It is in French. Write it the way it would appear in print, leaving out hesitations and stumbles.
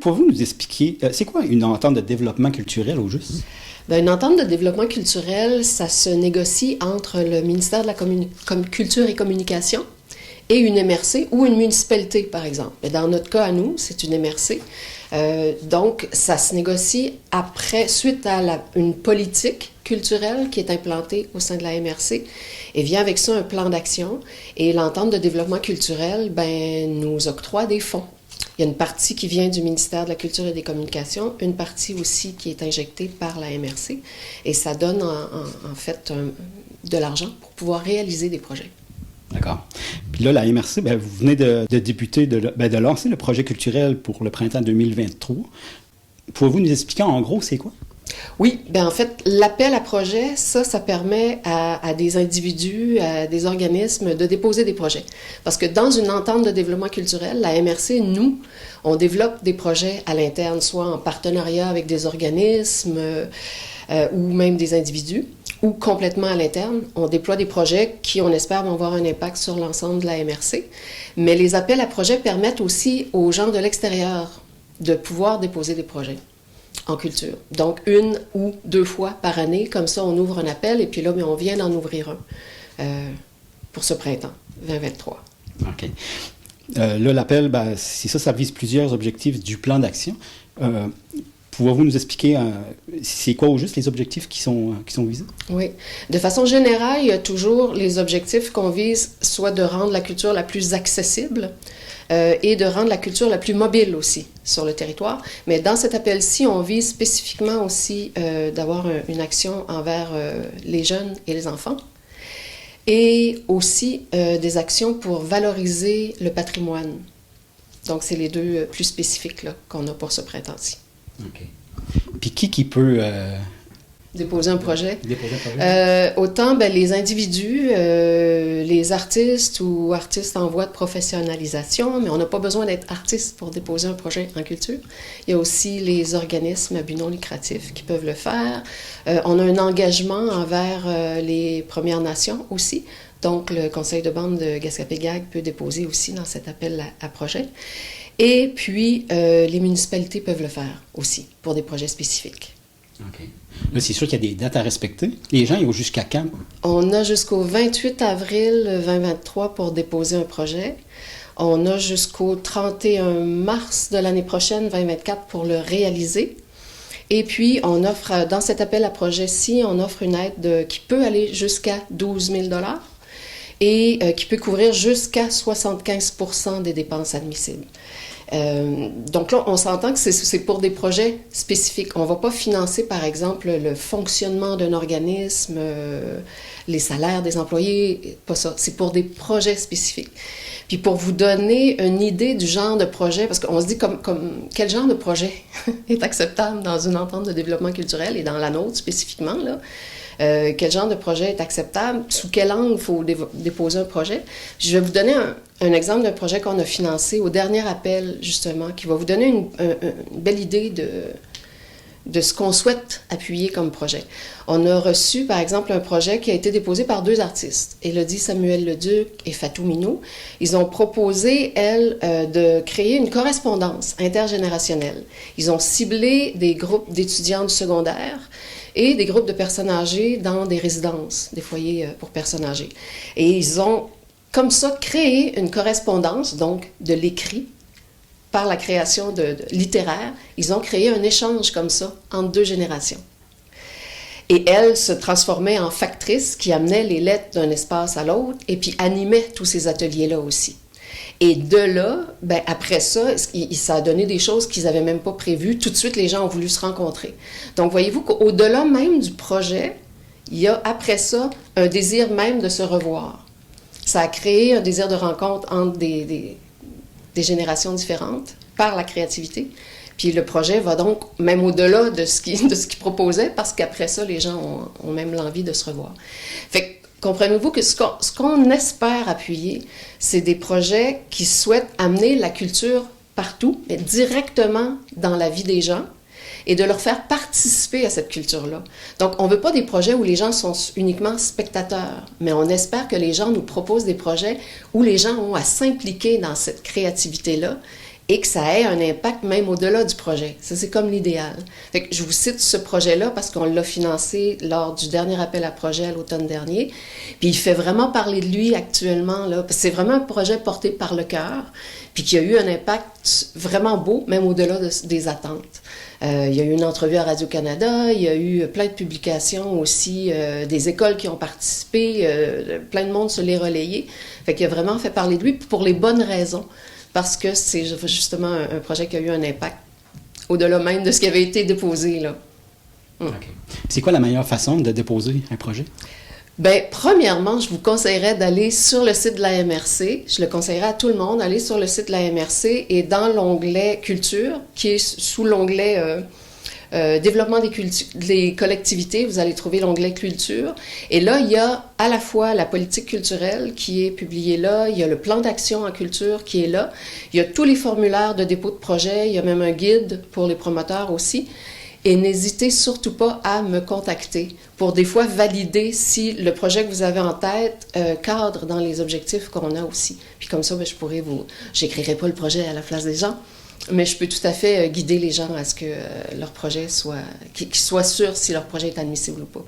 Pouvez-vous nous expliquer, c'est quoi une entente de développement culturel au juste? Bien, une entente de développement culturel, ça se négocie entre le ministère de la Culture et Communication et une MRC ou une municipalité, par exemple. Mais dans notre cas, à nous, c'est une MRC. Donc, ça se négocie suite à une politique culturelle qui est implantée au sein de la MRC. Et vient avec ça un plan d'action. Et l'entente de développement culturel, nous octroie des fonds. Il y a une partie qui vient du ministère de la Culture et des Communications, une partie aussi qui est injectée par la MRC. Et ça donne en fait de l'argent pour pouvoir réaliser des projets. D'accord. Puis là, la MRC, vous venez de débuter, de lancer le projet culturel pour le printemps 2023. Pouvez-vous nous expliquer en gros c'est quoi? Oui, en fait, l'appel à projet, ça permet à des individus, à des organismes de déposer des projets. Parce que dans une entente de développement culturel, la MRC, nous, on développe des projets à l'interne, soit en partenariat avec des organismes ou même des individus, ou complètement à l'interne. On déploie des projets qui, on espère, vont avoir un impact sur l'ensemble de la MRC. Mais les appels à projets permettent aussi aux gens de l'extérieur de pouvoir déposer des projets en culture. Donc, 1 ou 2 fois par année, comme ça, on ouvre un appel et puis là, on vient d'en ouvrir un pour ce printemps 2023. OK. Là, l'appel, c'est ça vise plusieurs objectifs du plan d'action. Pouvez-vous nous expliquer c'est quoi au juste les objectifs qui sont visés? Oui. De façon générale, il y a toujours les objectifs qu'on vise, soit de rendre la culture la plus accessible, et de rendre la culture la plus mobile aussi sur le territoire. Mais dans cet appel-ci, on vise spécifiquement aussi d'avoir une action envers les jeunes et les enfants et aussi des actions pour valoriser le patrimoine. Donc, c'est les deux plus spécifiques là, qu'on a pour ce printemps-ci. OK. Puis qui peut... Déposer un projet. Autant les individus, les artistes ou artistes en voie de professionnalisation, mais on n'a pas besoin d'être artiste pour déposer un projet en culture. Il y a aussi les organismes à but non lucratif qui peuvent le faire. On a un engagement envers les Premières Nations aussi. Donc, le Conseil de bande de Gaspé-Gag peut déposer aussi dans cet appel à projet. Et puis, les municipalités peuvent le faire aussi pour des projets spécifiques. OK. Là, c'est sûr qu'il y a des dates à respecter. Les gens, ils ont jusqu'à quand? On a jusqu'au 28 avril 2023 pour déposer un projet. On a jusqu'au 31 mars de l'année prochaine, 2024, pour le réaliser. Et puis, on offre, dans cet appel à projet-ci, on offre une aide qui peut aller jusqu'à 12 000 $ et qui peut couvrir jusqu'à 75 % des dépenses admissibles. Donc là, on s'entend que c'est pour des projets spécifiques. On ne va pas financer, par exemple, le fonctionnement d'un organisme, les salaires des employés, pas ça. C'est pour des projets spécifiques. Puis pour vous donner une idée du genre de projet, parce qu'on se dit quel genre de projet est acceptable dans une entente de développement culturel et dans la nôtre spécifiquement, là. Quel genre de projet est acceptable, sous quel angle il faut déposer un projet. Je vais vous donner un exemple d'un projet qu'on a financé au dernier appel, justement, qui va vous donner une belle idée de ce qu'on souhaite appuyer comme projet. On a reçu, par exemple, un projet qui a été déposé par 2 artistes, Élodie Samuel-Leduc et Fatou Minou. Ils ont proposé, de créer une correspondance intergénérationnelle. Ils ont ciblé des groupes d'étudiants du secondaire et des groupes de personnes âgées dans des résidences, des foyers pour personnes âgées. Et ils ont, comme ça, créé une correspondance, donc de l'écrit, par la création de littéraire. Ils ont créé un échange comme ça entre 2 générations. Et elle se transformait en factrice qui amenait les lettres d'un espace à l'autre et puis animait tous ces ateliers-là aussi. Et de là, après ça, ça a donné des choses qu'ils n'avaient même pas prévues. Tout de suite, les gens ont voulu se rencontrer. Donc, voyez-vous qu'au-delà même du projet, il y a après ça un désir même de se revoir. Ça a créé un désir de rencontre entre des générations différentes par la créativité. Puis le projet va donc même au-delà de ce qu'il proposait, parce qu'après ça, les gens ont même l'envie de se revoir. Fait que, comprenez-vous que ce qu'on espère appuyer, c'est des projets qui souhaitent amener la culture partout, mais directement dans la vie des gens, et de leur faire participer à cette culture-là. Donc, on ne veut pas des projets où les gens sont uniquement spectateurs, mais on espère que les gens nous proposent des projets où les gens ont à s'impliquer dans cette créativité-là et que ça ait un impact même au-delà du projet. Ça, c'est comme l'idéal. Fait que je vous cite ce projet-là parce qu'on l'a financé lors du dernier appel à projet à l'automne dernier. Puis il fait vraiment parler de lui actuellement, là, parce que c'est vraiment un projet porté par le cœur, puis qui a eu un impact vraiment beau, même au-delà des attentes. Il y a eu une entrevue à Radio-Canada, il y a eu plein de publications aussi, des écoles qui ont participé, plein de monde se l'est relayé. Fait qu'il a vraiment fait parler de lui pour les bonnes raisons, parce que c'est justement un projet qui a eu un impact au-delà même de ce qui avait été déposé, là. Okay. C'est quoi la meilleure façon de déposer un projet? Bien, premièrement, je vous conseillerais d'aller sur le site de la MRC. Je le conseillerais à tout le monde, aller sur le site de la MRC et dans l'onglet Culture, qui est sous l'onglet Développement des collectivités, vous allez trouver l'onglet Culture. Et là, il y a à la fois la politique culturelle qui est publiée là, il y a le plan d'action en culture qui est là, il y a tous les formulaires de dépôt de projet, il y a même un guide pour les promoteurs aussi. Et n'hésitez surtout pas à me contacter pour des fois valider si le projet que vous avez en tête cadre dans les objectifs qu'on a aussi. Puis comme ça, bien, j'écrirai pas le projet à la place des gens, mais je peux tout à fait guider les gens à ce que leur projet qu'ils soient sûrs si leur projet est admissible ou pas.